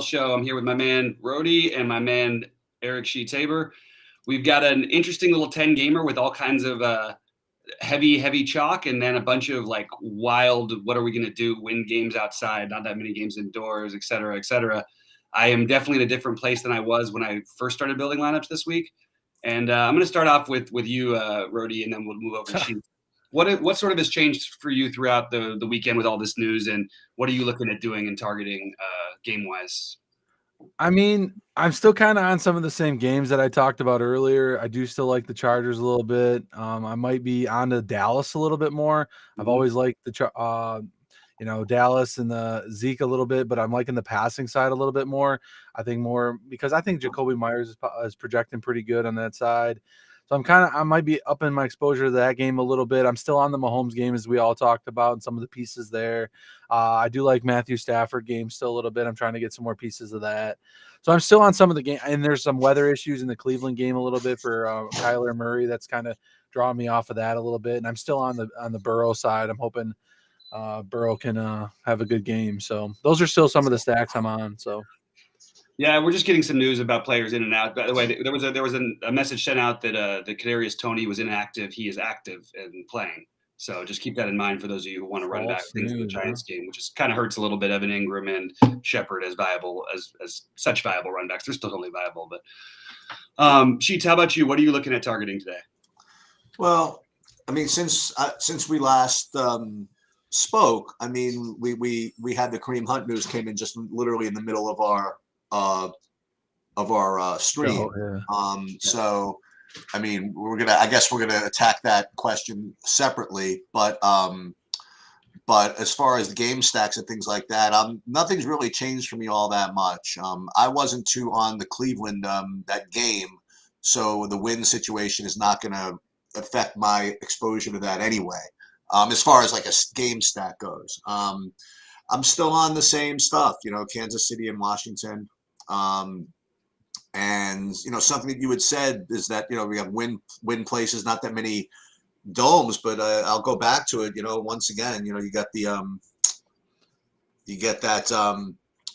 Show. I'm here with my man Rody and my man Eric Tabor. We've got an interesting little 10 gamer with all kinds of heavy chalk, and then a bunch of like wild, what are we going to do? Win games outside, not that many games indoors, et cetera, et cetera. I am definitely in a different place than I was when I first started building lineups this week. And I'm going to start off with you, Rody, and then we'll move over to Sheet. What sort of has changed for you throughout the weekend with all this news, and what are you looking at doing and targeting game wise? I mean, I'm still kind of on some of the same games that I talked about earlier. I do still like the Chargers a little bit. I might be on to Dallas a little bit more. I've always liked Dallas and the Zeke a little bit, but I'm liking the passing side a little bit more. I think more because I think Jacoby Myers is projecting pretty good on that side. So I might be upping my exposure to that game a little bit. I'm still on the Mahomes game, as we all talked about, and some of the pieces there. I do like Matthew Stafford game still a little bit. I'm trying to get some more pieces of that. So I'm still on some of the game, and there's some weather issues in the Cleveland game a little bit for Kyler Murray. That's kind of drawing me off of that a little bit. And I'm still on the Burrow side. I'm hoping Burrow can have a good game. So those are still some of the stacks I'm on. So. Yeah, we're just getting some news about players in and out. By the way, there was a message sent out that the Kadarius Toney was inactive. He is active and playing. So just keep that in mind for those of you who want to run back things in the Giants game, which just kind of hurts a little bit. Evan Ingram and Shepard as viable as such viable run backs. They're still totally viable. But Sheets, how about you? What are you looking at targeting today? Well, I mean, since we last spoke, I mean, we had the Kareem Hunt news came in just literally in the middle of our stream. So I mean, I guess we're gonna attack that question separately, but as far as the game stacks and things like that, nothing's really changed for me all that much. I wasn't too on the Cleveland that game, so the win situation is not gonna affect my exposure to that anyway. As far as like a game stack goes, I'm still on the same stuff, Kansas City and Washington. And something that you had said is that we have win places, not that many domes, but I'll go back to it. Once again, you got the you get that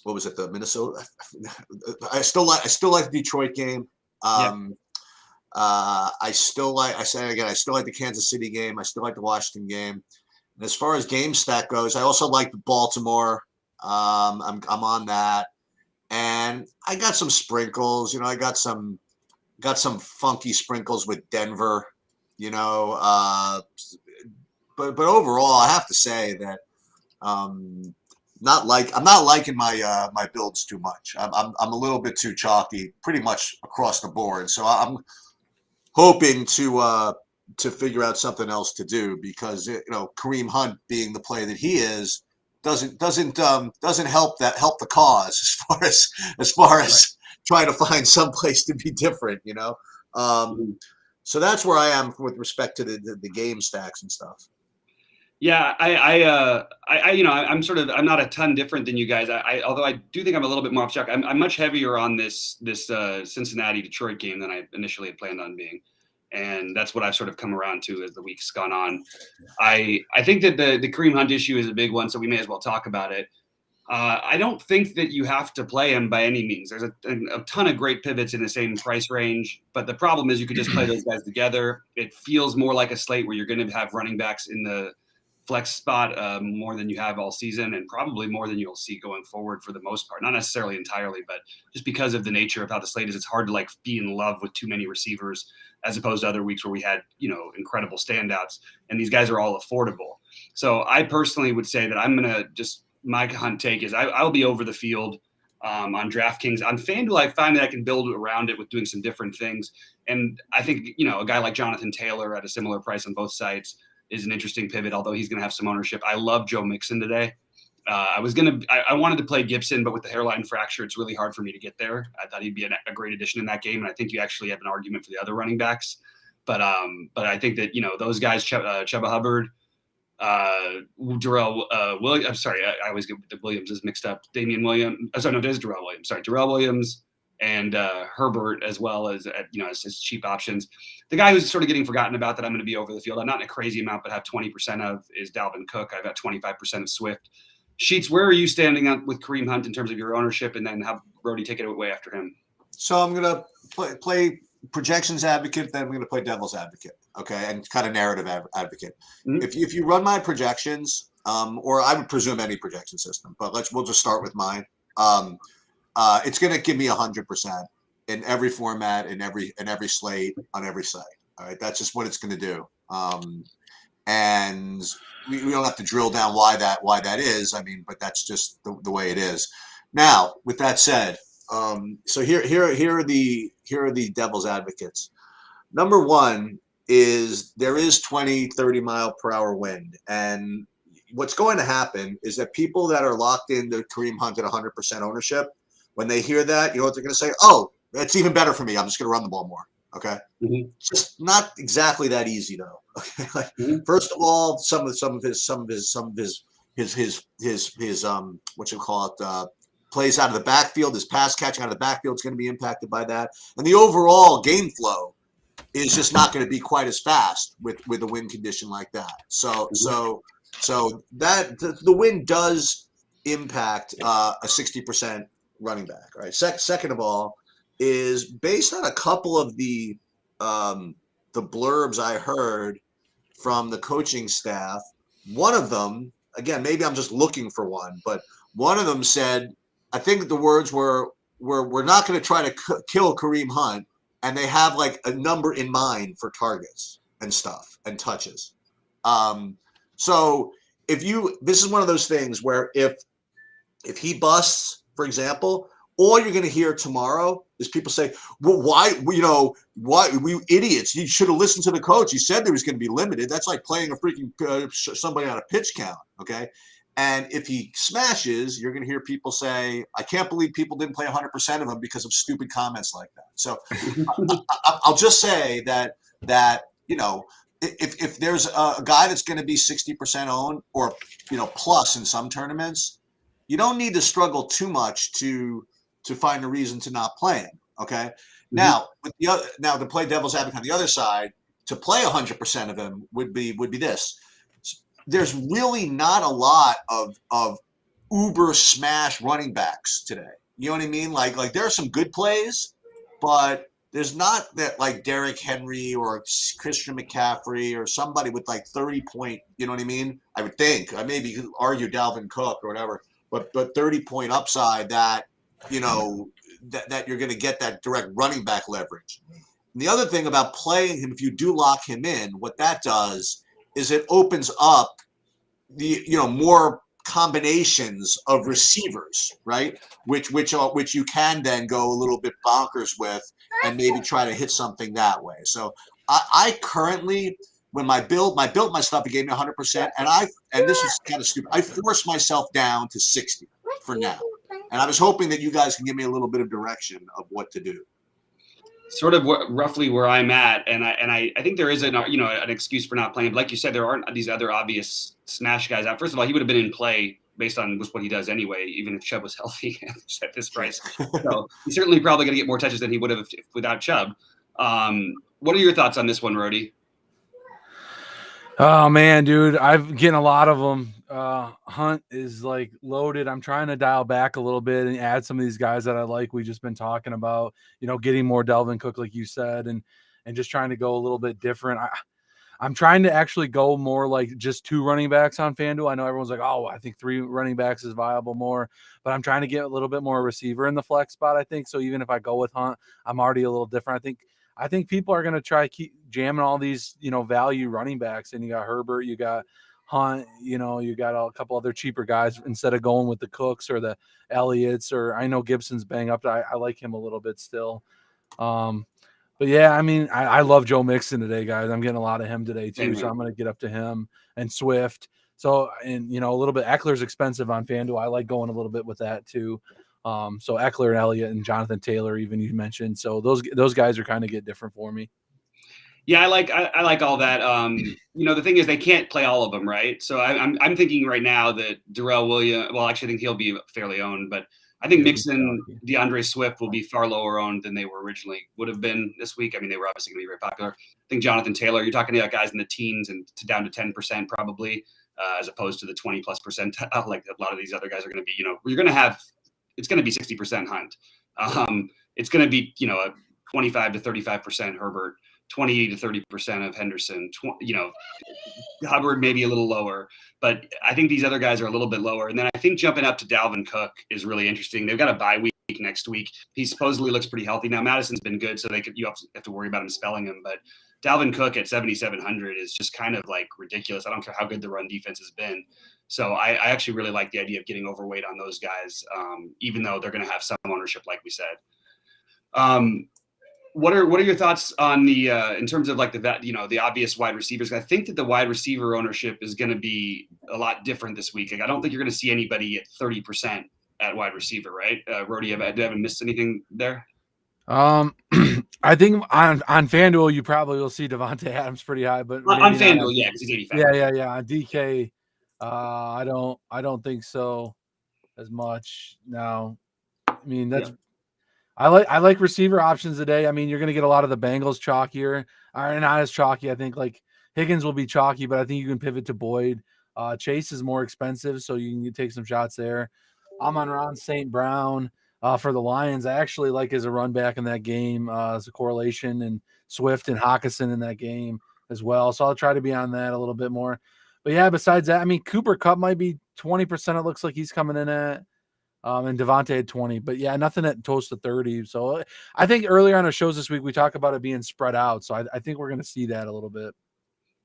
what was it, the Minnesota? I still like the Detroit game. I still like the Kansas City game. I still like the Washington game. And as far as game stack goes, I also like the Baltimore. I'm on that. And I got some sprinkles, I got some funky sprinkles with Denver, but overall, I have to say that I'm not liking my builds too much. I'm a little bit too chalky, pretty much across the board. So I'm hoping to figure out something else to do because Kareem Hunt being the play that he is. Doesn't help the cause as far as trying to find some place to be different, So that's where I am with respect to the game stacks and stuff. Yeah, I'm not a ton different than you guys. Although I do think I'm a little bit more off track. I'm much heavier on this Cincinnati Detroit game than I initially had planned on being. And that's what I've sort of come around to as the week's gone on. I think that the Kareem Hunt issue is a big one, so we may as well talk about it. I don't think that you have to play him by any means. There's a ton of great pivots in the same price range, but the problem is you could just play those guys together. It feels more like a slate where you're going to have running backs in the flex spot more than you have all season, and probably more than you'll see going forward for the most part. Not necessarily entirely, but just because of the nature of how the slate is, it's hard to be in love with too many receivers as opposed to other weeks where we had, incredible standouts, and these guys are all affordable. So I personally would say that I'm going to my Hunt take is I'll be over the field on DraftKings. On FanDuel, I find that I can build around it with doing some different things. And I think, a guy like Jonathan Taylor at a similar price on both sites is an interesting pivot, although he's going to have some ownership. I love Joe Mixon today. I wanted to play Gibson, but with the hairline fracture, it's really hard for me to get there. I thought he'd be a great addition in that game, and I think you actually have an argument for the other running backs. But I think that those guys, Chuba Hubbard, Darrell Williams. I'm sorry, I always get the Williams is mixed up. Damian Williams. Sorry, no, there's Darrell Williams. Sorry, Darrell Williams and Herbert as well as as cheap options. The guy who's sort of getting forgotten about that I'm going to be over the field. I'm not in a crazy amount, but have 20% of is Dalvin Cook. I've got 25% of Swift. Sheets, where are you standing on with Kareem Hunt in terms of your ownership, and then have Brody take it away after him? So I'm gonna play projections advocate, then I'm gonna play devil's advocate, okay, and kind of narrative advocate. Mhm. If you run my projections, or I would presume any projection system, but we'll just start with mine. It's gonna give me 100% in every format, in every slate, on every site. All right, that's just what it's gonna do. And we don't have to drill down why that is. I mean, but that's just the way it is. Now, with that said, so here are the devil's advocates. Number one is there is 20, 30 mile per hour wind, and what's going to happen is that people that are locked into Kareem Hunt at 100% ownership, when they hear that, you know what they're going to say? Oh, that's even better for me. I'm just going to run the ball more. Okay. Mm-hmm. It's just not exactly that easy though. Okay. Like, first of all, some of his what you call it, plays out of the backfield, his pass catching out of the backfield is going to be impacted by that. And the overall game flow is just not going to be quite as fast with a wind condition like that. So that the wind does impact a 60% running back. Right. Second of all, is based on a couple of the blurbs I heard from the coaching staff. One of them, again, maybe I'm just looking for one, but one of them said, I think the words were, we're not going to try to kill Kareem Hunt, and they have like a number in mind for targets and stuff and touches. So this is one of those things where if he busts, for example, all you're going to hear tomorrow is people say, well, why we idiots, you should have listened to the coach. He said there was going to be limited. That's like playing a freaking somebody on a pitch count. Okay. And if he smashes, you're going to hear people say, I can't believe people didn't play 100% of him because of stupid comments like that. So I'll just say that, if there's a guy that's going to be 60% owned or, plus in some tournaments, you don't need to struggle too much to find a reason to not play him. Okay. Now, to play devil's advocate on the other side, to play 100% of him would be this. There's really not a lot of uber smash running backs today. You know what I mean? Like there are some good plays, but there's not that like Derrick Henry or Christian McCaffrey or somebody with like 30 point, you know what I mean? I would think. I maybe could argue Dalvin Cook or whatever, but 30-point upside that, that you're going to get that direct running back leverage. And the other thing about playing him, if you do lock him in, what that does is it opens up the, more combinations of receivers, right? Which you can then go a little bit bonkers with and maybe try to hit something that way. So I currently, when I built my stuff, it gave me 100%, and this is kind of stupid. I forced myself down to 60 for now, and I was hoping that you guys can give me a little bit of direction of what to do. Sort of roughly where I'm at, and I think there is an excuse for not playing. But like you said, there aren't these other obvious smash guys out. First of all, he would have been in play based on what he does anyway, even if Chubb was healthy at this price. So he's certainly probably going to get more touches than he would have without Chubb. What are your thoughts on this one, Rody? Oh man, dude, I've getting a lot of them. Hunt is like loaded. I'm trying to dial back a little bit and add some of these guys that I like. We've just been talking about, getting more Dalvin Cook, like you said, and just trying to go a little bit different. I'm trying to actually go more like just 2 running backs on FanDuel. I know everyone's like, oh, I think 3 running backs is viable more, but I'm trying to get a little bit more receiver in the flex spot, I think. So even if I go with Hunt, I'm already a little different. I think people are going to try to keep jamming all these, value running backs. And you got Herbert, you got Hunt, you got a couple other cheaper guys instead of going with the Cooks or the Elliots, or I know Gibson's bang up. I like him a little bit still. But yeah, I mean, I love Joe Mixon today, guys. I'm getting a lot of him today too. So I'm going to get up to him and Swift. So, and a little bit, Eckler's expensive on FanDuel. I like going a little bit with that too. So Eckler and Elliott and Jonathan Taylor, even you mentioned. So those guys are kind of get different for me. Yeah, I like all that. The thing is they can't play all of them, right? So I'm thinking right now that Darrell Williams. Well, actually, I think he'll be fairly owned, but I think Mixon, DeAndre Swift will be far lower owned than they were originally would have been this week. I mean, they were obviously going to be very popular. I think Jonathan Taylor, you're talking about guys in the teens and down to 10% probably. as opposed to the 20+ percentile like a lot of these other guys are going to be. You're going to have it's going to be 60% Hunt. It's going to be a 25 to 35% Herbert, 20 to 30% of Henderson. Hubbard maybe a little lower, but I think these other guys are a little bit lower. And then I think jumping up to Dalvin Cook is really interesting. They've got a bye week next week. He supposedly looks pretty healthy. Now Madison's been good, so you have to worry about him spelling him. But Dalvin Cook at 7,700 is just kind of like ridiculous. I don't care how good the run defense has been. So I actually really like the idea of getting overweight on those guys, even though they're going to have some ownership, like we said. What are your thoughts on the in terms of like the obvious wide receivers? I think that the wide receiver ownership is going to be a lot different this week. Like, I don't think you're going to see anybody at 30% at wide receiver, right? Rody, haven't missed anything there? I think on FanDuel you probably will see Devontae Adams pretty high, but on FanDuel, yeah, because he's 85. Yeah. On DK, I don't think so as much. No, I mean that's. Yeah. I like receiver options today. I mean, you're going to get a lot of the Bengals chalkier, or not as chalky. I think like Higgins will be chalky, but I think you can pivot to Boyd. Chase is more expensive, so you can take some shots there. Amon-Ra St. Brown for the Lions. I actually like as a run back in that game as a correlation, and Swift and Hawkinson in that game as well. So I'll try to be on that a little bit more. But yeah, besides that, I mean, Cooper Kupp might be 20%. It looks like he's coming in at. And Devontae had 20, but yeah, nothing at close to 30. So I think earlier on our shows this week, we talked about it being spread out. So I think we're going to see that a little bit.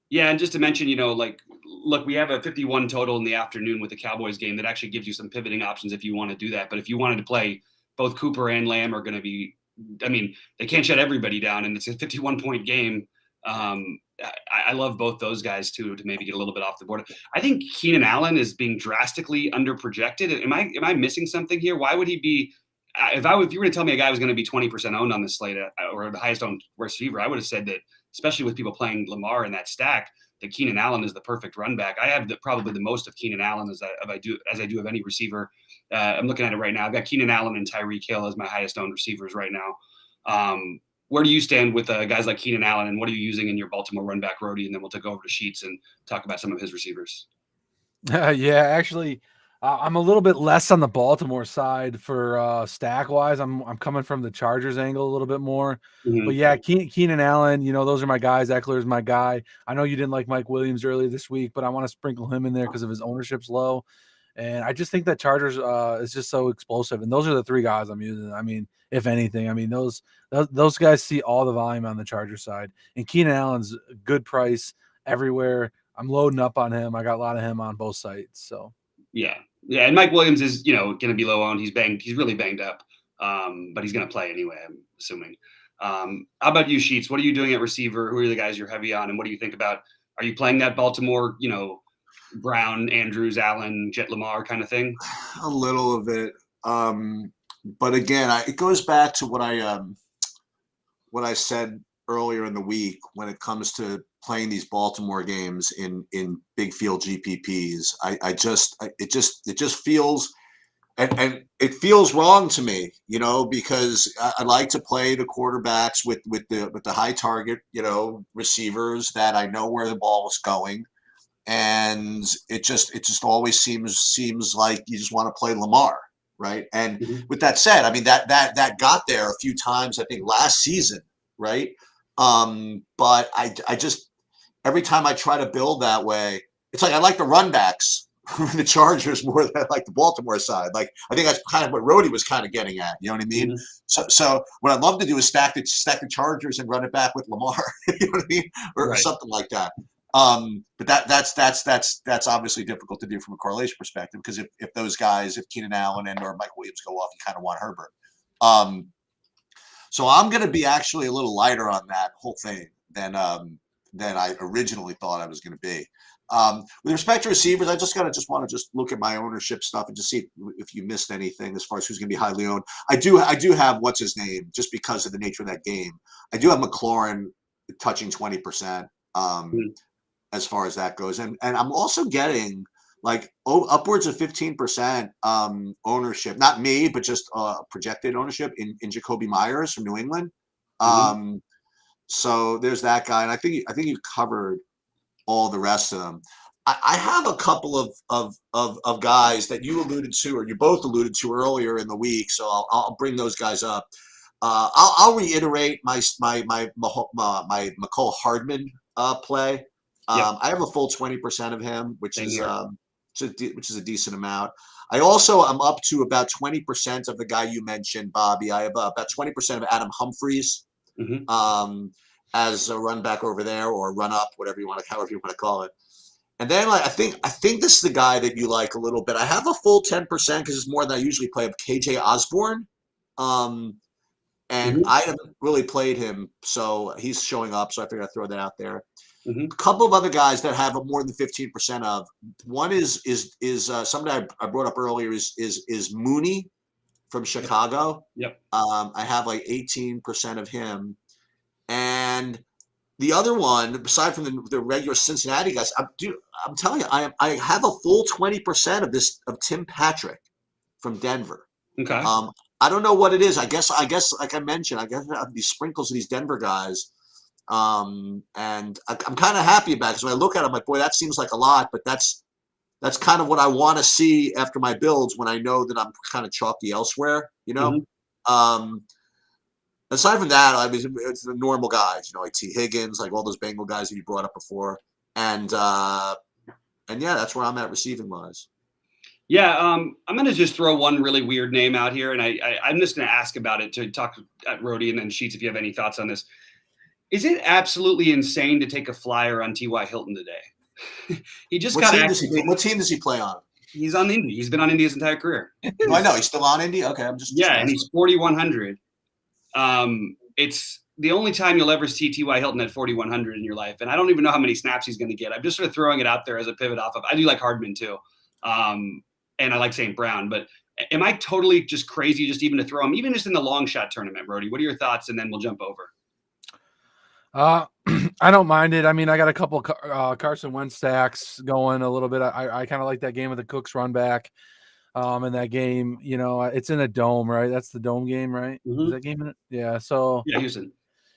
Yeah. And just to mention, look, we have a 51 total in the afternoon with the Cowboys game that actually gives you some pivoting options if you want to do that. But if you wanted to play, both Cooper and Lamb are going to be, I mean, they can't shut everybody down, and it's a 51-point game. I love both those guys too, to maybe get a little bit off the board. I think Keenan Allen is being drastically underprojected. Am I missing something here? Why would he be? If you were to tell me a guy was going to be 20% owned on this slate or the highest owned receiver, I would have said that, especially with people playing Lamar in that stack, that Keenan Allen is the perfect run back. I have probably the most of Keenan Allen as I do of any receiver. I'm looking at it right now. I've got Keenan Allen and Tyreek Hill as my highest owned receivers right now. Where do you stand with guys like Keenan Allen, and what are you using in your Baltimore run back, Rody? And then we'll take over to Sheets and talk about some of his receivers. Yeah, actually, I'm a little bit less on the Baltimore side for stack wise. I'm coming from the Chargers angle a little bit more. Mm-hmm. But yeah, Keenan Allen, those are my guys. Eckler's my guy. I know you didn't like Mike Williams earlier this week, but I want to sprinkle him in there because of his ownership's low. And I just think that Chargers is just so explosive. And those are the three guys I'm using. I mean, if anything, I mean, those guys see all the volume on the Charger side. And Keenan Allen's a good price everywhere. I'm loading up on him. I got a lot of him on both sites. So yeah. And Mike Williams is, going to be low owned. He's really banged up, but he's going to play anyway, I'm assuming. How about you, Sheets? What are you doing at receiver? Who are the guys you're heavy on? And what do you think about, are you playing that Baltimore, Brown, Andrews, Allen, Jet Lamar kind of thing? A little of it. But again, it goes back to what I said earlier in the week when it comes to playing these Baltimore games in big field GPPs. It just feels, and it feels wrong to me, because I like to play the quarterbacks with the high target, receivers that I know where the ball is going. And it just always seems like you just want to play Lamar, right? And with that said, I mean that got there a few times, I think last season, right? But I just, every time I try to build that way, it's like I like the run backs the Chargers more than I like the Baltimore side. Like, I think that's kind of what Rody was kind of getting at. You know what I mean? So what I'd love to do is stack the Chargers and run it back with Lamar. You know what I mean? Or something like that. But that's obviously difficult to do from a correlation perspective, because if those guys, if Keenan Allen and or Mike Williams go off, you kind of want Herbert. So I'm going to be actually a little lighter on that whole thing than I originally thought I was going to be. With respect to receivers, I just want to look at my ownership stuff and just see if you missed anything as far as who's going to be highly owned. I do have what's his name, just because of the nature of that game. I do have McLaurin touching 20%. As far as that goes. And I'm also getting like upwards of 15% ownership, not me, but just projected ownership in Jacoby Myers from New England. So there's that guy. And I think you covered all the rest of them. I have a couple of guys that you alluded to, or you both alluded to earlier in the week, so I'll bring those guys up. I'll reiterate my McCole Hardman play. Yep. I have a full 20% of him, which Same is here. which is a decent amount. I also am up to about 20% of the guy you mentioned, Bobby. I have about 20% of Adam Humphries Mhm. as a run back over there, or run up, whatever you want to, however you want to call it. And then like, I think this is the guy that you like a little bit. I have a full 10% because it's more than I usually play, of KJ Osborne. And Mhm. I haven't really played him, so he's showing up. So I figured I'd throw that out there. Mhm. A couple of other guys that have more than 15% of. One is somebody I brought up earlier is Mooney from Chicago. Yep. I have like 18% of him, and the other one, aside from the regular Cincinnati guys, I'm telling you, I have a full 20% of Tim Patrick from Denver. Okay. I don't know what it is. I guess like I mentioned, I guess I have these sprinkles of these Denver guys. And I'm kind of happy about it, because when I look at it, I'm like, boy, that seems like a lot, but that's kind of what I want to see after my builds, when I know that I'm kind of chalky elsewhere, you know. Mhm. Um, aside from that, I mean, it's the normal guys, like T. Higgins, like all those Bengal guys that you brought up before, and yeah, that's where I'm at receiving wise. Yeah, I'm going to just throw one really weird name out here, and I'm just going to ask about it to talk at Rhodey and then Sheets if you have any thoughts on this. Is it absolutely insane to take a flyer on T.Y. Hilton today? He just got activated. What team does he play on? He's on Indy. He's been on Indy his entire career. No, I know he's still on Indy. Okay, I'm just Yeah, and asking. he's 4,100. It's the only time you'll ever see T.Y. Hilton at 4,100 in your life, and I don't even know how many snaps he's going to get. I'm just sort of throwing it out there as a pivot off of. I do like Hardman too, and I like St. Brown. But am I totally just crazy just even to throw him, even just in the long shot tournament, Brody? What are your thoughts? And then we'll jump over. I don't mind it. I mean, I got a couple Carson Wentz stacks going a little bit. I kind of like that game with the Cooks run back. In that game, it's in a dome, right? That's the dome game, right? Is that game in it? Yeah. So Yeah, Houston.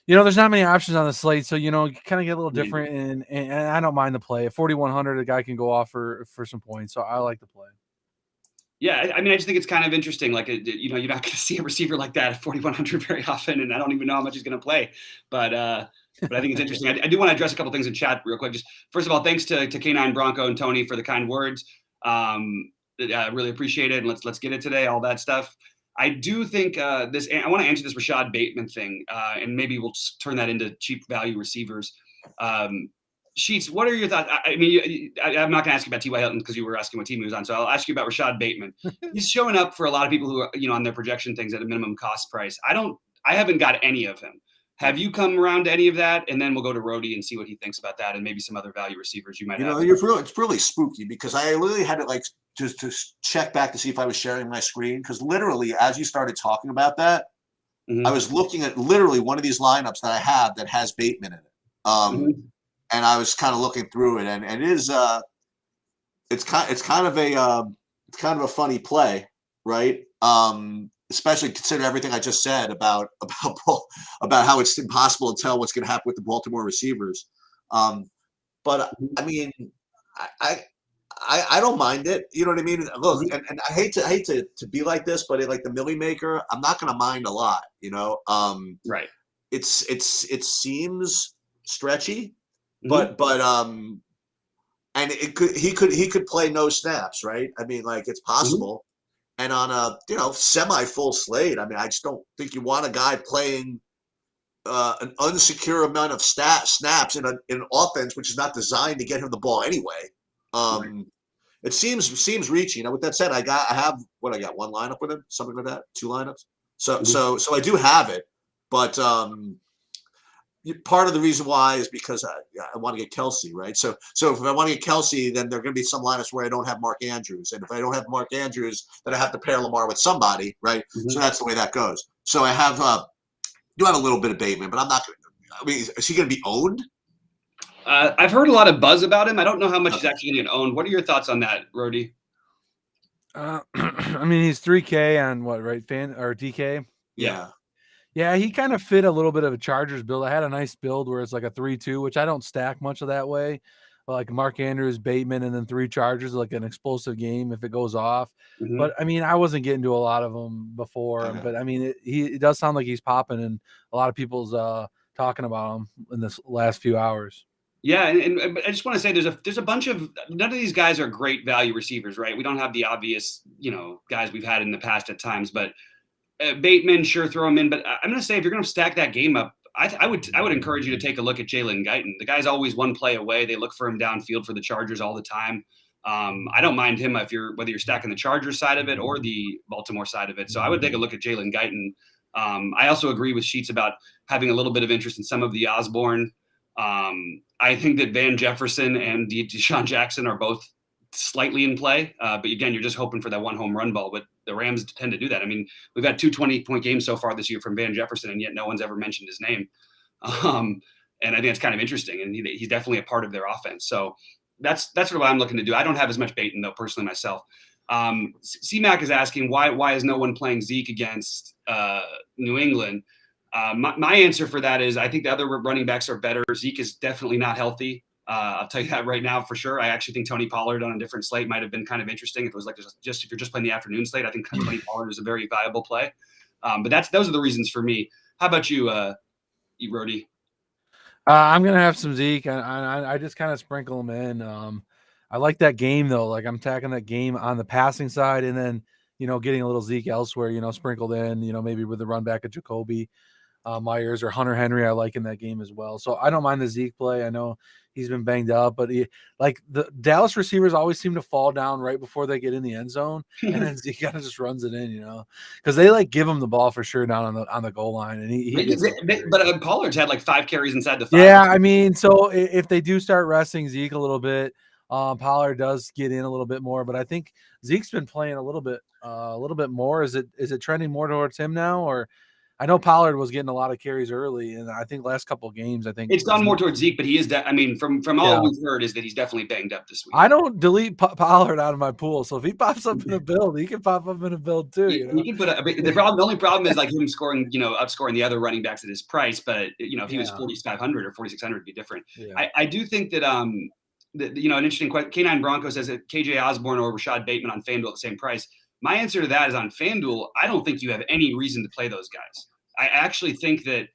there's not many options on the slate, so you kind of get a little Yeah. different, and I don't mind the play. At 4,100, a guy can go off for some points, so I like the play. Yeah, I mean, I just think it's kind of interesting. Like, you're not going to see a receiver like that at 4,100 very often, and I don't even know how much he's going to play. But I think it's interesting. I do want to address a couple things in chat real quick. Just first of all, thanks to K9, Bronco, and Tony for the kind words. I really appreciate it, and let's get it today. All that stuff. I do think I want to answer this Rashad Bateman thing, and maybe we'll turn that into cheap value receivers. Sheets, what are your thoughts? I mean, I'm not going to ask you about T.Y. Hilton because you were asking what team he was on. So I'll ask you about Rashad Bateman. He's showing up for a lot of people who are, on their projection things at a minimum cost price. I haven't got any of him. Have you come around to any of that? And then we'll go to Rhodey and see what he thinks about that, and maybe some other value receivers you might have. It's really spooky, because I literally had to just to check back to see if I was sharing my screen, because literally as you started talking about that, I was looking at literally one of these lineups that I have that has Bateman in it. And I was kind of looking through it, and it is it's kind of a funny play, right? Especially considering everything I just said about how it's impossible to tell what's going to happen with the Baltimore receivers. But I mean, I don't mind it. You know what I mean? Look, and I hate to be like this, but like the Millie Maker, I'm not going to mind a lot. Right. It seems stretchy. Mm-hmm. But and he could play no snaps, right? I mean, like, it's possible. And on a semi full slate, I mean, I just don't think you want a guy playing an unsecure amount of snaps in an offense which is not designed to get him the ball anyway. It seems reaching. Now, with that said, I have one lineup with him, something like that, 2 lineups. So I do have it, but part of the reason why is because I want to get Kelsey, right? So if I want to get Kelsey, then there are going to be some lineups where I don't have Mark Andrews, and if I don't have Mark Andrews, then I have to pair Lamar with somebody, right? So that's the way that goes. So I have do have a little bit of Bateman, but I'm not going to. I mean, is he going to be owned? I've heard a lot of buzz about him. I don't know how much he's actually going to get owned. What are your thoughts on that, Rhodey? I mean, he's 3K on what, right? Fan or DK? Yeah. Yeah, he kind of fit a little bit of a Chargers build. I had a nice build where it's like a 3-2, which I don't stack much of that way. like Mark Andrews, Bateman, and then 3 Chargers, like an explosive game if it goes off. Mhm. But I mean, I wasn't getting to a lot of them before, I know. but I mean, it does sound like he's popping, and a lot of people's talking about him in this last few hours. Yeah, and but I just want to say there's a bunch of none of these guys are great value receivers, right? We don't have the obvious, guys we've had in the past at times, but Bateman, sure, throw him in. But I'm going to say if you're going to stack that game up, I would encourage you to take a look at Jalen Guyton. The guy's always one play away. They look for him downfield for the Chargers all the time. I don't mind him whether you're stacking the Chargers side of it or the Baltimore side of it. So I would take a look at Jalen Guyton. I also agree with Sheets about having a little bit of interest in some of the Osborne. I think that Van Jefferson and Deshaun Jackson are both slightly in play. But again, you're just hoping for that one home run ball. But the Rams tend to do that. I mean, we've had 2 20-point games so far this year from Van Jefferson, and yet no one's ever mentioned his name. And I think it's kind of interesting. And he's definitely a part of their offense. So that's sort of what I'm looking to do. I don't have as much Bateman, though, personally myself. CMAC is asking why is no one playing Zeke against New England? My answer for that is I think the other running backs are better. Zeke is definitely not healthy. I'll tell you that right now for sure. I actually think Tony Pollard on a different slate might have been kind of interesting. If it was like just if you're just playing the afternoon slate, I think Tony Pollard is a very viable play. But those are the reasons for me. How about you, Rody? I'm gonna have some Zeke. I just kind of sprinkle him in. I like that game though. Like I'm attacking that game on the passing side, and then getting a little Zeke elsewhere. Sprinkled in. Maybe with the run back of Jacoby Myers or Hunter Henry. I like in that game as well. So I don't mind the Zeke play. I know he's been banged up, but the Dallas receivers always seem to fall down right before they get in the end zone, and then Zeke kind of just runs it in, because they give him the ball for sure down on the goal line, and he gets but Pollard's had like 5 carries inside the 5. Yeah, I mean, so if they do start resting Zeke a little bit, Pollard does get in a little bit more, but I think Zeke's been playing a little bit more. Is it trending more towards him now, or? I know Pollard was getting a lot of carries early, and I think last couple of games, I think it's gone more towards Zeke, but he is. From all we've heard is that he's definitely banged up this week. I don't delete Pollard out of my pool, so if he pops up in a build, he can pop up in a build too. He can put the only problem is like him scoring, outscoring the other running backs at his price. But if he was 4,500 or 4,600, it'd be different. Yeah. I do think that an interesting question. K9 Bronco says that KJ Osborne or Rashad Bateman on FanDuel at the same price. My answer to that is on FanDuel. I don't think you have any reason to play those guys. I actually think that,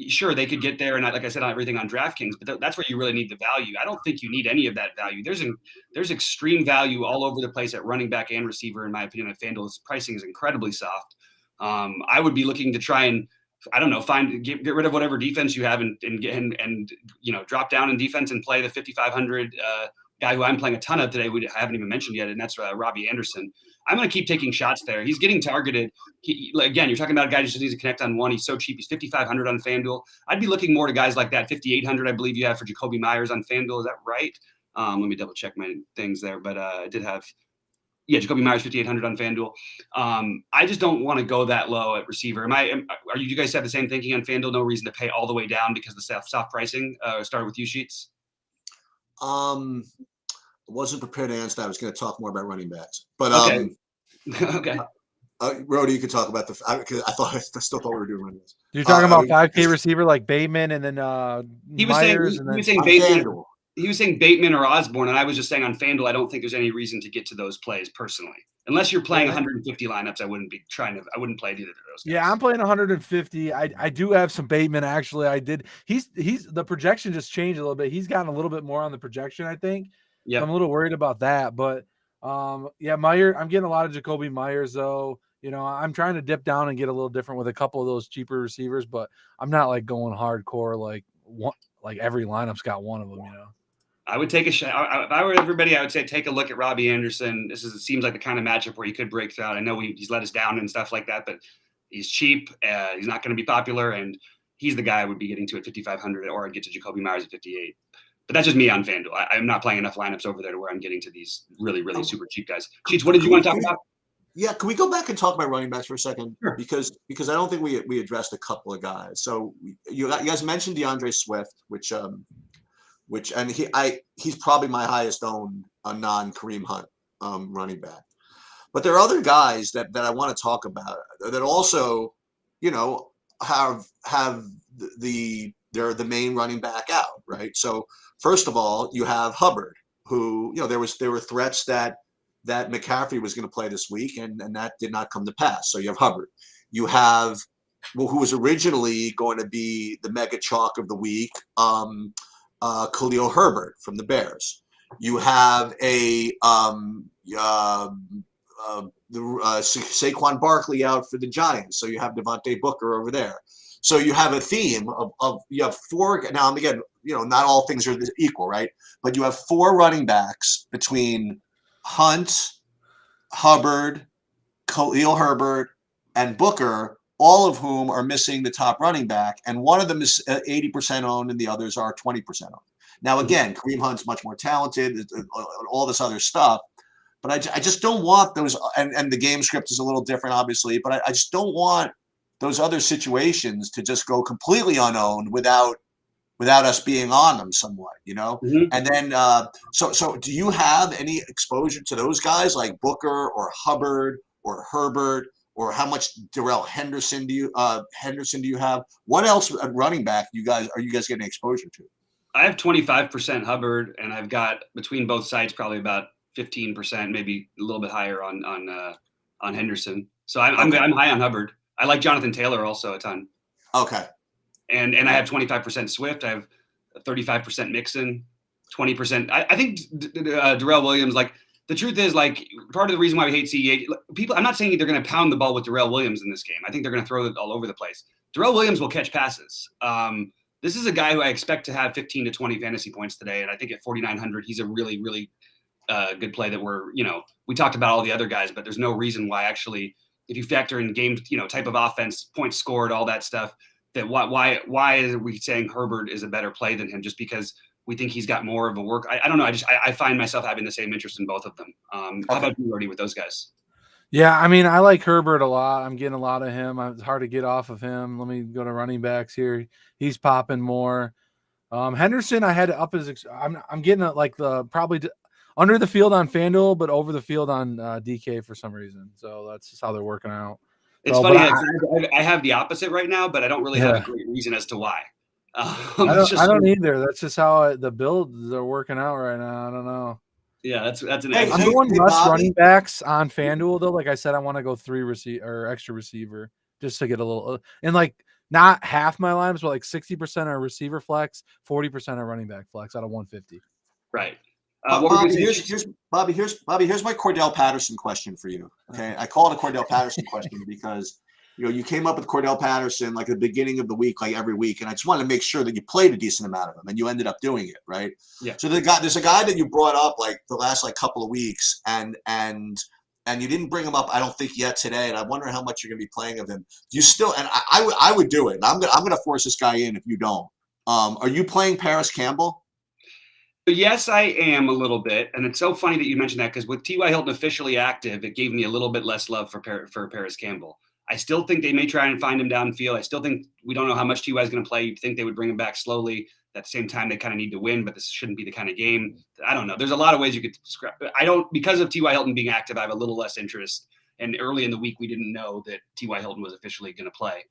sure, they could get there, and like I said, on everything on DraftKings, but that's where you really need the value. I don't think you need any of that value. There's extreme value all over the place at running back and receiver, in my opinion. At FanDuel's pricing is incredibly soft. I would be looking to try and, I don't know, get rid of whatever defense you have and drop down in defense and play the 5,500 guy who I'm playing a ton of today. I haven't even mentioned yet, and that's Robbie Anderson. I'm going to keep taking shots there. He's getting targeted. Again, you're talking about a guy who just needs to connect on one. He's so cheap. He's 5,500 on FanDuel. I'd be looking more to guys like that. 5,800, I believe you have for Jacoby Myers on FanDuel. Is that right? Let me double check my things there. But I did have, Jacoby Myers 5,800 on FanDuel. I just don't want to go that low at receiver. Are you guys have the same thinking on FanDuel? No reason to pay all the way down because the soft pricing started with you, Sheets? Wasn't prepared to answer that. I was going to talk more about running backs, but okay. Okay. Rody, you could talk about because I still thought we were doing running backs. You're talking about 5K receiver like Bateman, and then he was Myers, saying Bateman. He was saying Bateman or Osborne, and I was just saying on FanDuel, I don't think there's any reason to get to those plays personally, unless you're playing 150 lineups. I wouldn't play either of those guys. Yeah, I'm playing 150. I do have some Bateman actually. I did. He's the projection just changed a little bit. He's gotten a little bit more on the projection, I think. Yeah, I'm a little worried about that, but Myers. I'm getting a lot of Jacoby Myers though. I'm trying to dip down and get a little different with a couple of those cheaper receivers, but I'm not like going hardcore like every lineup's got one of them. I would take a shot. If I were everybody, I would say take a look at Robbie Anderson. It seems like the kind of matchup where he could break through. I know he's let us down and stuff like that, but he's cheap. He's not going to be popular, and he's the guy I would be getting to at 5,500, or I'd get to Jacoby Myers at 58. But that's just me on FanDuel. I'm not playing enough lineups over there to where I'm getting to these really, really super cheap guys. Cheats, what did you want to talk about? Yeah, can we go back and talk about running backs for a second? Sure. Because I don't think we addressed a couple of guys. So you guys mentioned DeAndre Swift, which he's probably my highest owned non-Kareem Hunt running back. But there are other guys that I want to talk about that also, have they're the main running back out, right? So First of all, you have Hubbard, who, there were threats that McCaffrey was going to play this week, and that did not come to pass. So you have Hubbard. You have, who was originally going to be the mega chalk of the week, Khalil Herbert from the Bears. You have Saquon Barkley out for the Giants, so you have Devontae Booker over there. So you have a theme of you have four. Now, again, not all things are equal, right? But you have four running backs between Hunt, Hubbard, Khalil Herbert, and Booker, all of whom are missing the top running back, and one of them is 80% owned, and the others are 20% owned. Now, again, Kareem Hunt's much more talented, all this other stuff, but I just don't want those. And the game script is a little different, obviously, but I just don't want those other situations to just go completely unowned without us being on them somewhat, Mm-hmm. And then, so do you have any exposure to those guys like Booker or Hubbard or Herbert, or how much Darrell Henderson do you have? What else at running back are you guys getting exposure to? I have 25% Hubbard, and I've got between both sides probably about 15%, maybe a little bit higher on Henderson. So I'm high on Hubbard. I like Jonathan Taylor also a ton. Okay. And I have 25% Swift. I have 35% Mixon, 20%. I think Darrell Williams, like, the truth is, like, part of the reason why we hate CEH, people, I'm not saying they're going to pound the ball with Darrell Williams in this game. I think they're going to throw it all over the place. Darrell Williams will catch passes. This is a guy who I expect to have 15 to 20 fantasy points today. And I think at 4,900, he's a really, really good play that we talked about all the other guys, but there's no reason why actually, if you factor in games, type of offense, points scored, all that stuff, that why are we saying Herbert is a better play than him just because we think he's got more of a work? I don't know. I find myself having the same interest in both of them. How about you, Roddy, with those guys? Yeah, I mean, I like Herbert a lot. I'm getting a lot of him. It's hard to get off of him. Let me go to running backs here. He's popping more. Henderson, I had to up his. I'm getting it like probably under the field on FanDuel, but over the field on DK for some reason. So that's just how they're working out. It's funny. I have the opposite right now, but I don't really have a great reason as to why. I don't either. That's just how the builds are working out right now. I don't know. Yeah, that's an. I'm going less running backs on FanDuel though. Like I said, I want to go 3 or extra receiver just to get a little and like not half my lineups, but like 60% are receiver flex, 40% are running back flex out of 150. Right. Bobby, here's my Cordell Patterson question for you. Okay, I call it a Cordell Patterson question because you came up with Cordell Patterson like at the beginning of the week, like every week, and I just wanted to make sure that you played a decent amount of him, and you ended up doing it, right? Yeah. So there's a guy that you brought up like the last like couple of weeks, and you didn't bring him up, I don't think yet today, and I wonder how much you're going to be playing of him. You still, and I would do it. And I'm gonna force this guy in if you don't. Are you playing Paris Campbell? Yes, I am a little bit, and it's so funny that you mentioned that because with T.Y. Hilton officially active, it gave me a little bit less love for Paris Campbell. I still think they may try and find him downfield. I still think we don't know how much T.Y. is going to play. You'd think they would bring him back slowly. At the same time, they kind of need to win, but this shouldn't be the kind of game. I don't know. There's a lot of ways you could describe it. Because of T.Y. Hilton being active, I have a little less interest. And early in the week, we didn't know that T.Y. Hilton was officially going to play.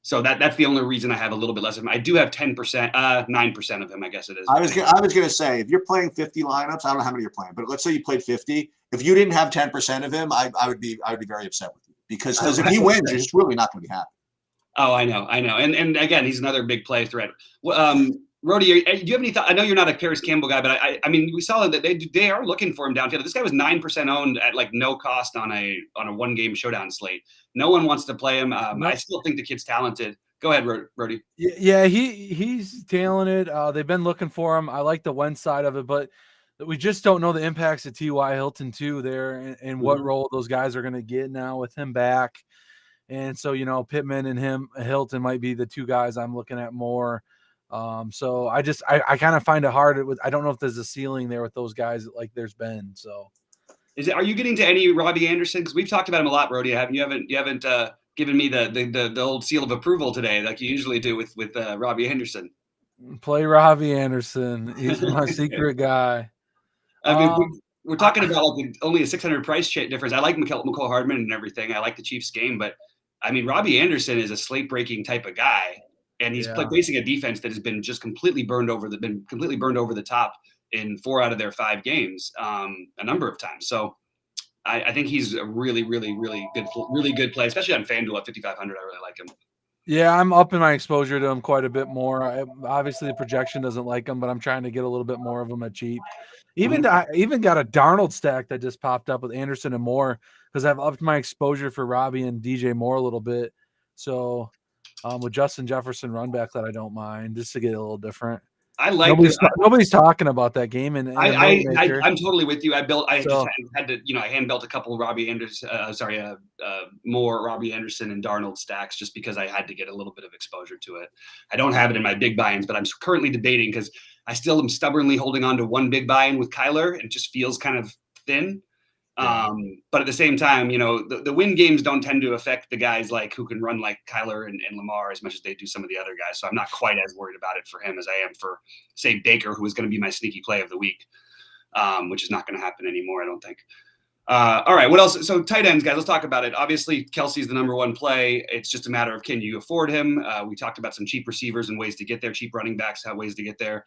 So that's the only reason I have a little bit less of him. I do have 9% of him, I guess it is. I was going to say, if you're playing 50 lineups, I don't know how many you're playing, but let's say you played 50. If you didn't have 10% of him, I would be very upset with you because if he wins, you're just really not going to be happy. Oh, I know. And again, he's another big play threat. Roddy, do you have any thought? I know you're not a Paris Campbell guy, but I mean, we saw that they are looking for him downfield. This guy was 9% owned at like no cost on a 1-game showdown slate. No one wants to play him. I still think the kid's talented. Go ahead, Roddy. Yeah, he's talented. They've been looking for him. I like the Wentz side of it, but we just don't know the impacts of T.Y. Hilton too there and what role those guys are going to get now with him back. And so, Pittman and Hilton might be the two guys I'm looking at more. So I kind of find it hard. I don't know if there's a ceiling there with those guys like there's been. So, are you getting to any Robbie Anderson? Because we've talked about him a lot, Roddy. You haven't given me the old seal of approval today, like you usually do with Robbie Anderson. Play Robbie Anderson. He's my secret guy. I mean, we're talking about like only a 600 price difference. I like McCall Hardman and everything. I like the Chiefs game, but I mean, Robbie Anderson is a slate breaking type of guy. and he's Yeah. facing a defense that has been just completely burned over the top in 4 out of their 5 games, a number of times. So I think he's a really, really, really good play, especially on FanDuel at 5,500. I really like him. Yeah, I'm upping my exposure to him quite a bit more. Obviously, the projection doesn't like him, but I'm trying to get a little bit more of him at cheap. I even got a Darnold stack that just popped up with Anderson and Moore because I've upped my exposure for Robbie and DJ Moore a little bit. So with Justin Jefferson run back that I don't mind just to get a little different. I like nobody's talking about that game, and I'm totally with you. I had to, I hand built a couple of Robbie Anderson, more Robbie Anderson and Darnold stacks just because I had to get a little bit of exposure to it. I don't have it in my big buy-ins, but I'm currently debating because I still am stubbornly holding on to one big buy-in with Kyler, and it just feels kind of thin. But at the same time, the win games don't tend to affect the guys like who can run like Kyler and Lamar as much as they do some of the other guys. So I'm not quite as worried about it for him as I am for, say, Baker, who is going to be my sneaky play of the week, which is not going to happen anymore, I don't think. All right, what else? So tight ends, guys, let's talk about it. Obviously, Kelsey's the number one play. It's just a matter of, can you afford him? We talked about some cheap receivers and ways to get there, cheap running backs, ways to get there.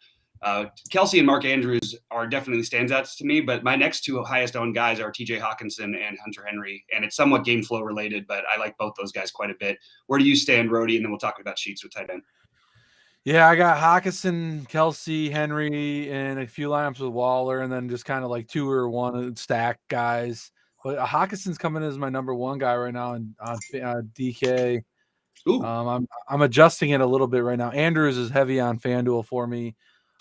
Kelsey and Mark Andrews are definitely standouts to me, but my next 2 highest owned guys are TJ Hawkinson and Hunter Henry, and it's somewhat game flow related, but I like both those guys quite a bit. Where do you stand, Rody? And then we'll talk about sheets with tight end. Yeah, I got Hawkinson, Kelsey, Henry, and a few lineups with Waller, and then just kind of like 2 or 1 stack guys. But Hawkinson's coming as my number 1 guy right now on DK. I'm adjusting it a little bit right now. Andrews is heavy on FanDuel for me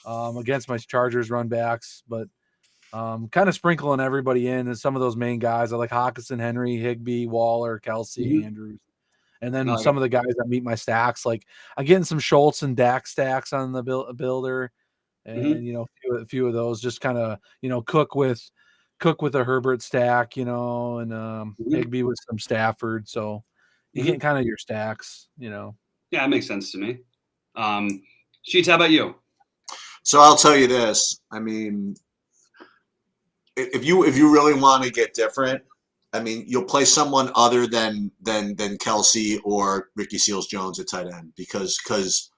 against my Chargers run backs, but kind of sprinkling everybody in and some of those main guys. I like Hawkinson, Henry, Higbee, Waller, Kelsey, Andrews. And then some of the guys that meet my stacks, like I'm getting some Schultz and Dak stacks on the builder, and a few of those just kind of cook with a Herbert stack, and Higbee with some Stafford. So you get kind of your stacks, Yeah, it makes sense to me. Sheets, how about you? So I'll tell you this. I mean, if you really want to get different, I mean, you'll play someone other than Kelsey or Ricky Seals-Jones at tight end because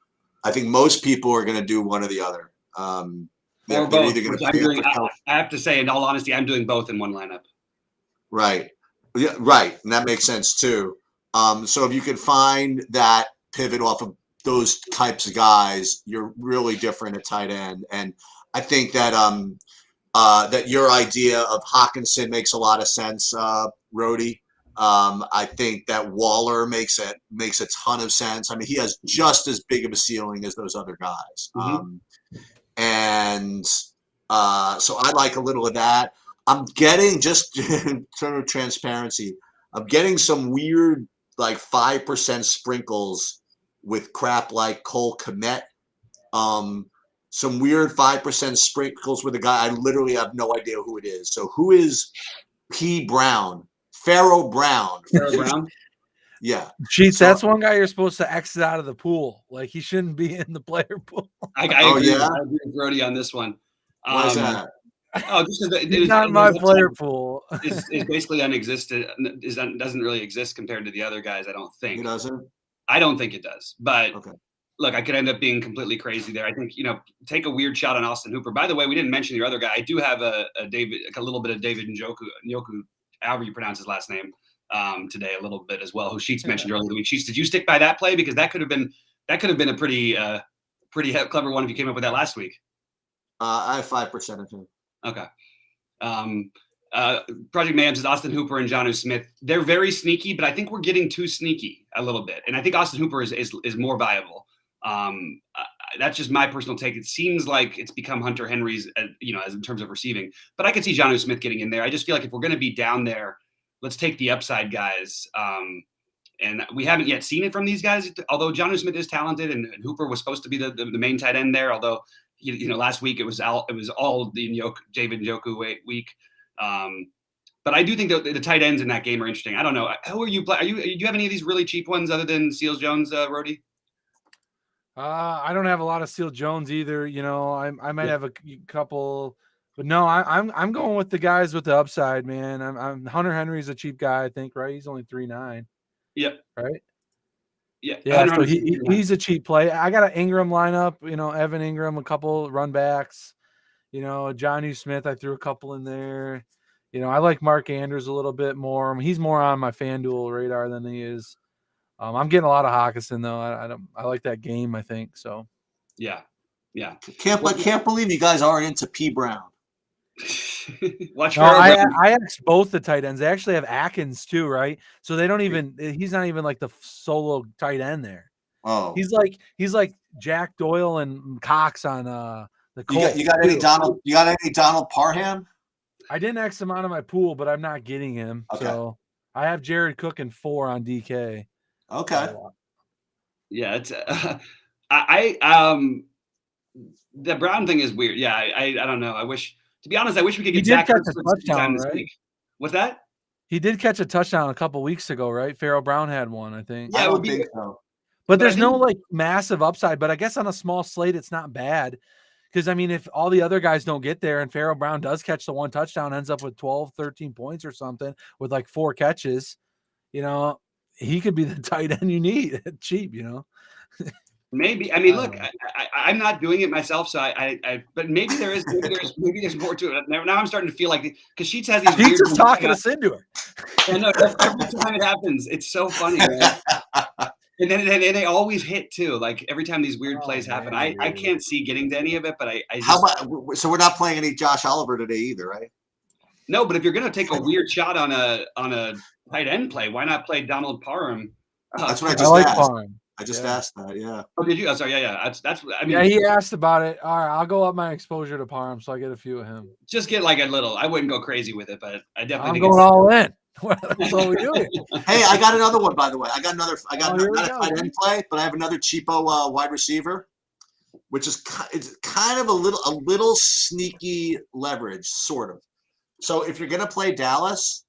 I think most people are going to do one or the other. Or both. I have to say, in all honesty, I'm doing both in one lineup. Right. Yeah, right. And that makes sense too. So if you can find that pivot off of those types of guys, you're really different at tight end. And I think that that your idea of Hawkinson makes a lot of sense, Rody. I think that Waller makes a ton of sense. I mean, he has just as big of a ceiling as those other guys. So I like a little of that. I'm getting, just in terms of transparency, I'm getting some weird like 5% sprinkles with crap like Cole Kmet. Some weird 5% sprinkles with a guy I literally have no idea who it is. So who is P. Brown? Pharaoh Brown. Yeah. Sheets, that's one guy you're supposed to exit out of the pool. Like he shouldn't be in the player pool. I agree with Brody on this one. Why is that? Just it's not my player pool. Is basically unexistent. Doesn't really exist compared to the other guys. I don't think. It doesn't. I don't think it does. But okay. Look, I could end up being completely crazy there. I think, take a weird shot on Austin Hooper. By the way, we didn't mention your other guy. I do have a little bit of David Njoku, however you pronounce his last name, today a little bit as well, who Sheets mentioned earlier in the week. Sheets, did you stick by that play? Because that could have been a pretty clever one if you came up with that last week. I have 5% of him. Okay. Project Mayhem says Austin Hooper and Jonnu Smith. They're very sneaky, but I think we're getting too sneaky a little bit. And I think Austin Hooper is more viable. That's just my personal take. It seems like it's become Hunter Henry's, as in terms of receiving. But I could see Jonnu Smith getting in there. I just feel like if we're going to be down there, let's take the upside guys. And we haven't yet seen it from these guys. Although Jonnu Smith is talented, and Hooper was supposed to be the main tight end there. Although last week it was all the David Njoku week. But I do think the tight ends in that game are interesting. I don't know. Who are you? Do you have any of these really cheap ones other than Seals-Jones, Rody? I don't have a lot of Seals-Jones either. I might have a couple, but no, I'm going with the guys with the upside, man. I'm Hunter Henry's a cheap guy, I think, right? He's only 3.9. Yep. Right. Yeah. Yeah, Hunter so Henry. he's a cheap play. I got an Ingram lineup, Evan Ingram, a couple run backs, Johnny Smith, I threw a couple in there. I like Mark Andrews a little bit more. He's more on my FanDuel radar than he is. I'm getting a lot of Hawkinson though. I like that game, I think. So Yeah. I can't believe you guys aren't into P Brown. Watch no, Pharaoh Brown. I asked both the tight ends. They actually have Atkins too, right? So they don't even he's not even like the solo tight end there. Oh, He's like Jack Doyle and Cox on the Colts. you got any Donald? You got any Donald Parham? I didn't X him out of my pool, but I'm not getting him. Okay. So I have Jared Cook and 4 on DK. Okay. Yeah, it's the Brown thing is weird. Yeah, I don't know. To be honest, I wish we could get Zach catch Ertz a touchdown, this right? week. What's that? He did catch a touchdown a couple weeks ago, right? Pharaoh Brown had one, I think. Yeah, I it would don't be. think so. But there's no like massive upside. But I guess on a small slate, it's not bad. Because, I mean, if all the other guys don't get there and Pharaoh Brown does catch the one touchdown, ends up with 12, 13 points or something with like 4 catches, he could be the tight end you need cheap, Maybe. I mean, look, I'm not doing it myself, so but maybe there's more to it. Now I'm starting to feel like because Sheets has these. Sheets is talking us into it. I know every time it happens, it's so funny, man. And then they always hit too. Like every time these weird plays happen, I can't see getting to any of it. But I just, how about? So we're not playing any Josh Oliver today either, right? No, but if you're gonna take a weird shot on a tight end play, why not play Donald Parham? That's what I just asked. Parham. I just asked that. Yeah. Oh, did you? Oh, sorry. Yeah. That's. I mean. Yeah, he asked about it. All right, I'll go up my exposure to Parham, so I get a few of him. Just get like a little. I wouldn't go crazy with it, but I definitely. I'm going all in. That's what we do. Hey, I got another one, by the way. I got not a tight end play, but I have another cheapo wide receiver, which is it's kind of a little sneaky leverage, sort of. So if you're gonna play Dallas,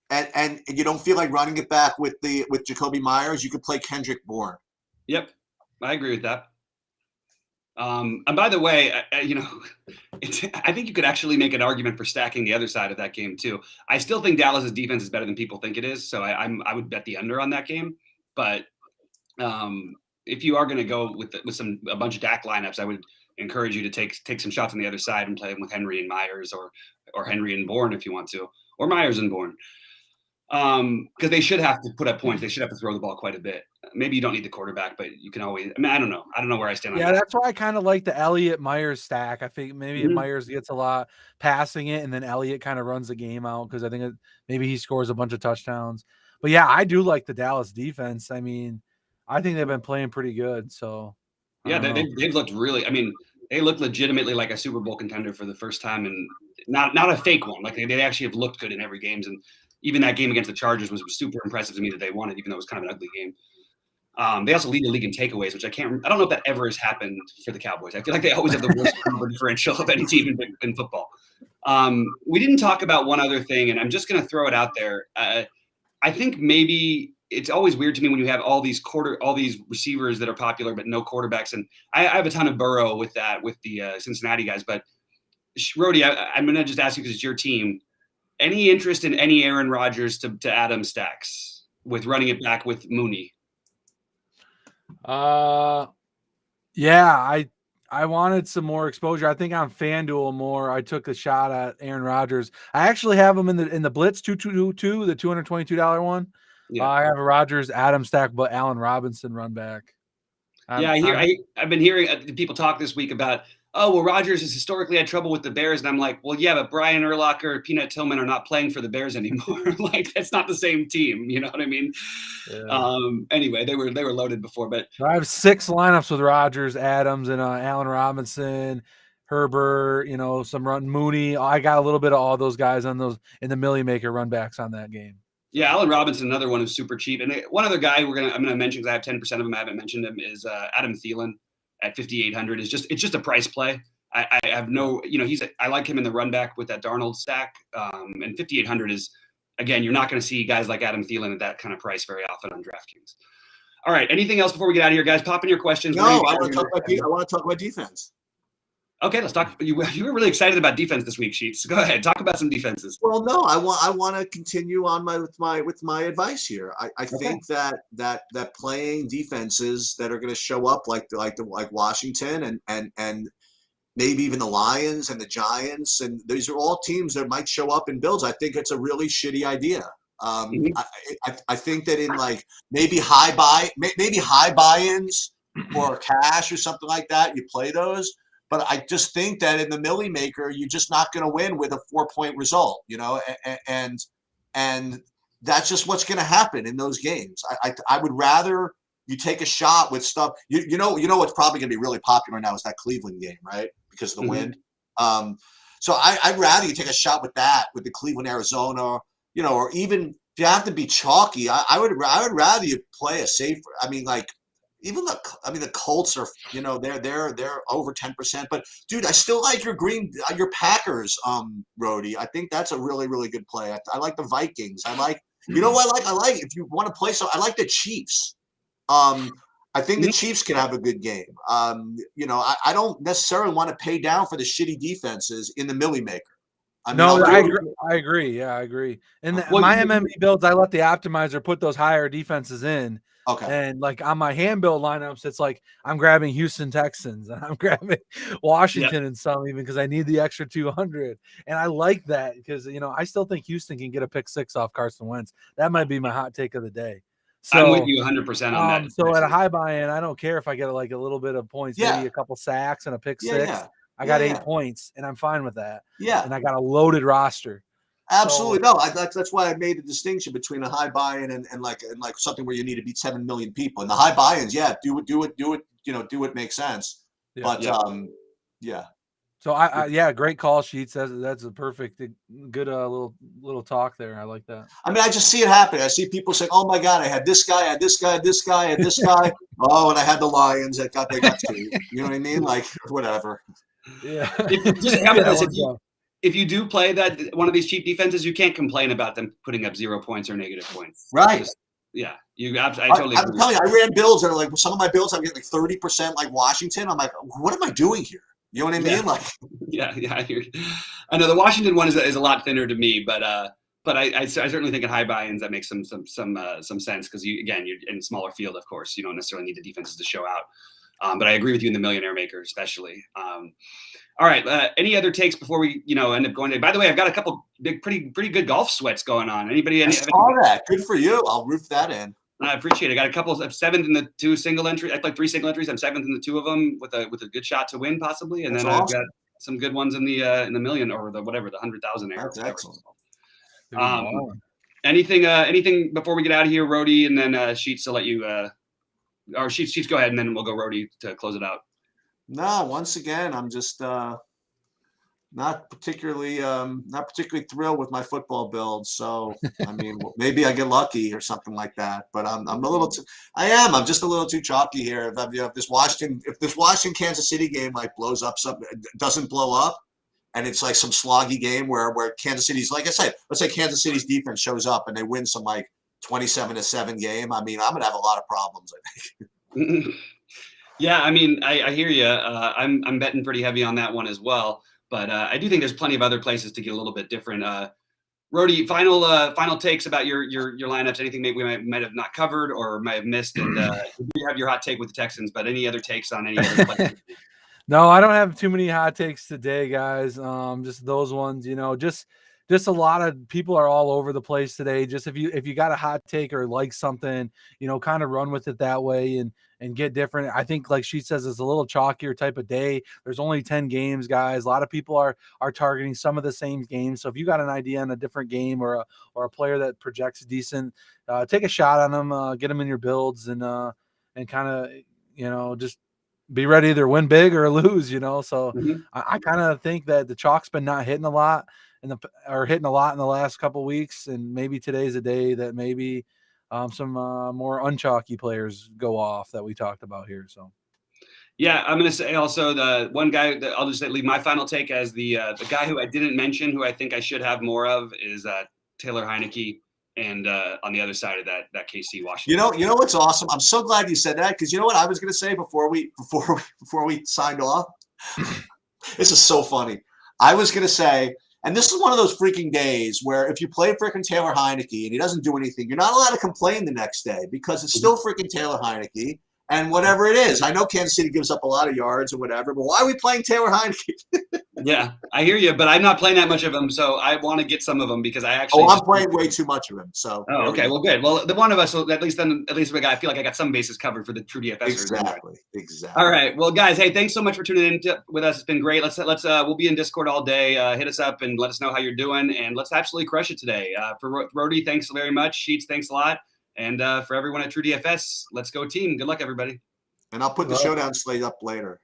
and you don't feel like running it back with Jacoby Myers, you could play Kendrick Bourne. Yep, I agree with that. And by the way, I think you could actually make an argument for stacking the other side of that game too. I still think Dallas's defense is better than people think it is, so I would bet the under on that game. But if you are going to go with a bunch of Dak lineups, I would encourage you to take some shots on the other side and play them with Henry and Myers or Henry and Bourne if you want to, or Myers and Bourne. Because they should have to put up points. They should have to throw the ball quite a bit. Maybe you don't need the quarterback, but you can always. I mean, I don't know. I don't know where I stand on that. Yeah, that's why I kind of like the Elliott Myers stack. I think maybe Myers gets a lot passing it, and then Elliott kind of runs the game out because I think maybe he scores a bunch of touchdowns. But yeah, I do like the Dallas defense. I mean, I think they've been playing pretty good. So yeah, they've looked really. I mean, they look legitimately like a Super Bowl contender for the first time, and not a fake one. Like they actually have looked good in every game, and even that game against the Chargers was super impressive to me that they won it, even though it was kind of an ugly game. They also lead the league in takeaways, which I don't know if that ever has happened for the Cowboys. I feel like they always have the worst number differential of any team in football. We didn't talk about one other thing, and I'm just going to throw it out there. I think maybe it's always weird to me when you have all these receivers that are popular but no quarterbacks. And I have a ton of Burrow with the Cincinnati guys. But Rody, I'm going to just ask you because it's your team. Any interest in any Aaron Rodgers to Adam stacks with running it back with Mooney? Yeah, I wanted some more exposure. I think on FanDuel more. I took a shot at Aaron Rodgers. I actually have him in the Blitz 222, the $222 one. Yeah. I have a Rodgers Adam stack, but Allen Robinson run back. I've been hearing people talk this week about, oh, well, Rodgers has historically had trouble with the Bears. And I'm like, well, yeah, but Brian Urlacher, Peanut Tillman are not playing for the Bears anymore. Like, that's not the same team. You know what I mean? Yeah. Anyway, they were loaded before. But so I have 6 lineups with Rodgers, Adams, and Allen Robinson, Herbert, some run Mooney. I got a little bit of all those guys on those in the Millie Maker run backs on that game. Yeah, Allen Robinson, another one who's super cheap. And one other guy I'm gonna mention because I have 10% of them. I haven't mentioned him is Adam Thielen at 5,800. It's just a price play. I have no, I like him in the run back with that Darnold stack. And 5,800 is, again, you're not going to see guys like Adam Thielen at that kind of price very often on DraftKings. All right, anything else before we get out of here, guys? Pop in your questions. No, I want to talk about defense. Okay, let's talk. You were really excited about defense this week, Sheets. Go ahead, talk about some defenses. Well, no, I want to continue on with my advice here. I think that playing defenses that are going to show up like Washington and maybe even the Lions and the Giants, and these are all teams that might show up in builds. I think it's a really shitty idea. I think that in like maybe high buy-ins or cash or something like that, you play those. But I just think that in the Millie Maker, you're just not going to win with a 4-point result, and that's just what's going to happen in those games. I would rather you take a shot with stuff. You know what's probably going to be really popular now is that Cleveland game, right? Because of the wind. So I'd rather you take a shot with that, with the Cleveland, Arizona, or even if you have to be chalky, I would rather you play a safer. I mean, like. Even the Colts are, they're over 10%. But dude, I still like your Packers, Rhodey. I think that's a really, really good play. I like the Vikings. I like, I like if you want to play. So I like the Chiefs. I think the Chiefs can have a good game. I don't necessarily want to pay down for the shitty defenses in the Millie Maker. I agree. Yeah, I agree. And my MME builds, I let the optimizer put those higher defenses in. Okay. And like on my hand build lineups, it's like I'm grabbing Houston Texans and I'm grabbing Washington and some even because I need the extra 200. And I like that because, I still think Houston can get a pick 6 off Carson Wentz. That might be my hot take of the day. So, I'm with you 100% on that. So at a high buy-in, I don't care if I get like a little bit of points, maybe a couple sacks and a pick 6. Yeah. I got 8 points and I'm fine with that. Yeah. And I got a loaded roster. Absolutely. No, that's why I made the distinction between a high buy-in and like something where you need to beat 7 million people. And the high buy-ins, do it makes sense. Yeah. But yeah. So great call, Sheets. That's a perfect good little talk there. I like that. I mean, I just see it happen. I see people saying, "Oh my God, I had this guy, I had this guy, this guy, and this guy." Oh, and I had the Lions they got 2. You know what I mean? Like whatever. Yeah. If you do play that one of these cheap defenses, you can't complain about them putting up 0 points or negative points. Right. I totally I'm telling you, I ran builds that are like some of my builds I'm getting like 30% like Washington. I'm like, what am I doing here? You know what I mean? Yeah. Like I hear you. I know the Washington one is a lot thinner to me, but I certainly think in high buy-ins that makes some sense because you're in smaller field, of course, you don't necessarily need the defenses to show out. But I agree with you in the Millionaire Maker, especially. All right. Any other takes before we, end up going to? By the way, I've got a couple big, pretty good golf sweats going on. Anybody? I saw that. Good for you. I'll roof that in. I appreciate it. I got a couple. I'm 7th in the 2 single entries. I played 3 single entries. I'm 7th in the 2 of them with a good shot to win possibly, and then I've got some good ones in the million or the 100,000 area. That's excellent. Anything before we get out of here, Rhodey, and then Sheets to let you. Or Sheets go ahead, and then we'll go Rhodey to close it out. No, once again, I'm just not particularly thrilled with my football build. So I mean, maybe I get lucky or something like that. But I'm just a little too chalky here. If this Washington Kansas City game like blows up something, doesn't blow up, and it's like some sloggy game where Kansas City's, like I said, let's say Kansas City's defense shows up and they win some like 27-7 game. I mean, I'm gonna have a lot of problems, I think. Yeah, I mean, I hear you. I'm betting pretty heavy on that one as well. But I do think there's plenty of other places to get a little bit different. Rhodey, final takes about your lineups. Anything maybe we might have not covered or might have missed, and you have your hot take with the Texans. But any other takes on any other places? No, I don't have too many hot takes today, guys. Just those ones, just a lot of people are all over the place today. Just if you got a hot take or like something, kind of run with it that way and get different. I think, like she says, it's a little chalkier type of day. There's only 10 games, guys. A lot of people are targeting some of the same games. So if you got an idea on a different game or a player that projects decent, take a shot on them, get them in your builds and kind of, just be ready to either win big or lose, So I kind of think that the chalk's been not hitting a lot hitting a lot in the last couple of weeks, and maybe today's a day that maybe some more unchalky players go off that we talked about here. So, yeah, I'm going to say also the one guy that I'll just leave my final take as the guy who I didn't mention, who I think I should have more of, is Taylor Heineke, and on the other side of that KC Washington. You know what's awesome? I'm so glad you said that, because you know what I was going to say before we signed off. This is so funny. I was going to say, and this is one of those freaking days where if you play freaking Taylor Heineke and he doesn't do anything, you're not allowed to complain the next day because it's still freaking Taylor Heineke and whatever it is. I know Kansas City gives up a lot of yards or whatever, but why are we playing Taylor Heineke? Yeah, I hear you, but I'm not playing that much of them, so I want to get some of them because I actually. Oh, I'm playing way too much of him. So. Oh, okay. Well, good. Well, the one of us, will, at least I feel like I got some bases covered for the true DFS. Exactly. Exactly. All right. Well, guys, hey, thanks so much for tuning in with us. It's been great. We'll be in Discord all day. Hit us up and let us know how you're doing, and let's absolutely crush it today. For Rody, thanks very much. Sheets, thanks a lot, and for everyone at True DFS, let's go team. Good luck, everybody. And I'll put the showdown slate up later.